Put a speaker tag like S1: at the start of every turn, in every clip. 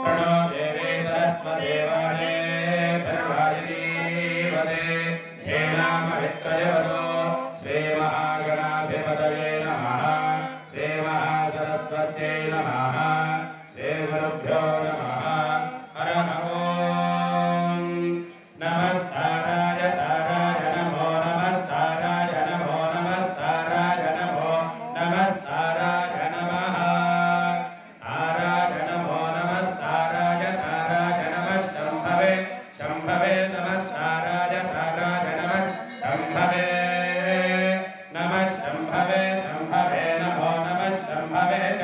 S1: प्रणो देवी सरस्वती वदे धर्वादिनी वदे धेनामवित्रयवतो श्रीमहागणाधिपतये नमः श्रीमहासरस्वत्यै नमः श्रीगुरुभ्यो नमः हरः ॐ नमस्ताराय ताराय नमो नमस्ताराय नमो नमस्ताराय नमो नमस्ताराय नमः ताराय नमो नमस्ताराय ताराय नमः शम्भवे शम्भवे नमस्ताराय ताराय नमः शम्भवे नमः शम्भवे शम्भवे नमो नमः शम्भवे च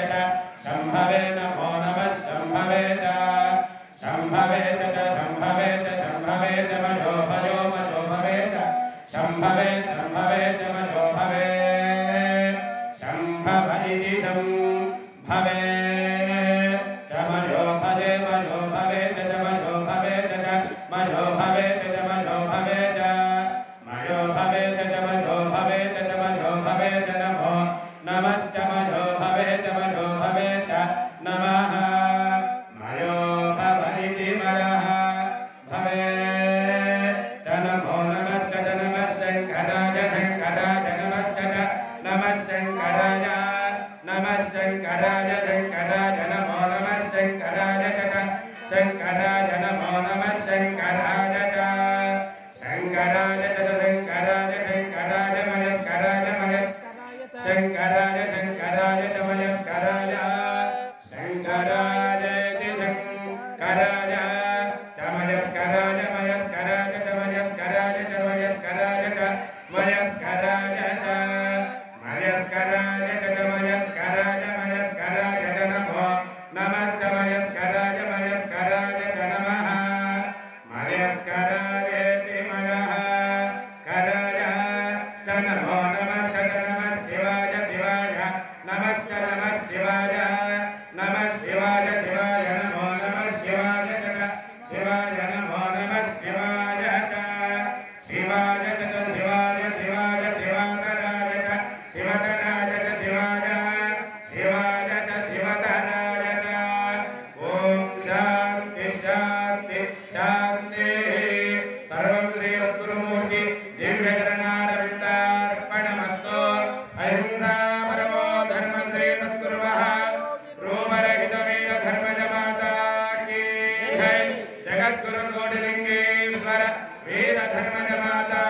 S1: शम्भवे नमो नमः शम्भवे च शम्भवे च शम्भवे च शम्भवे च मयो भयो मयो भवे च शम्भवे शम्भवे च मयो भवे शम्भव इति शम्भवे च मयो भजे मयो भवे च मयो भवे च मयो भवे च मयो भवे च मयो भवे च मयो भवे च मयो भवे च नमो नमश्च मयो भवे च मयो भवे च नमः मयो भव इति मयः भवे च नमो नमश्च नमः शङ्कराय शङ्कराय नमश्च नमः शङ्कराय नमः शङ्कराय शङ्कराय नमो नमः शङ्कराय शङ्कराय नमो नमः शङ्कराय शङ्कराय शङ्कराय शङ्कराय मयस्कराय शङ्कराय शङ्कराय मयस्कराय शङ्कराय शङ्कराय च मयस्कराय मयस्कराय च मयस्कराय च मयस्कराय च मयस्कराय च मयस्कराय च मयस्कराय मयस्कराय च नमो नमश्च मयस्कराय मयस्कराय च नमः मयस्कराय इति मयः कराय च नमो नमश्च नमः शिवाय शिवाय नमश्च नमः शिवाय नमः शिवाय शिवाय नमो नमः शिवाय च शिवाय नमो नमः शिवाय च शिवाय च शिवाय शिवाय शिवतराय च शिवतराय च शिवाय शिवाय च शिवतराय च ॐ शान्ति शान्ति शान्तिः सर्वं श्रीमद्गुरुमूर्ति दिव्यचरणारविन्दार्पणमस्तु अहिंसा परमो धर्म श्री सद्गुरुः रोमरहितवीर धर्मजमाता की जय जगद्गुरु कोटिलिंगेश्वर वीर धर्मजमाता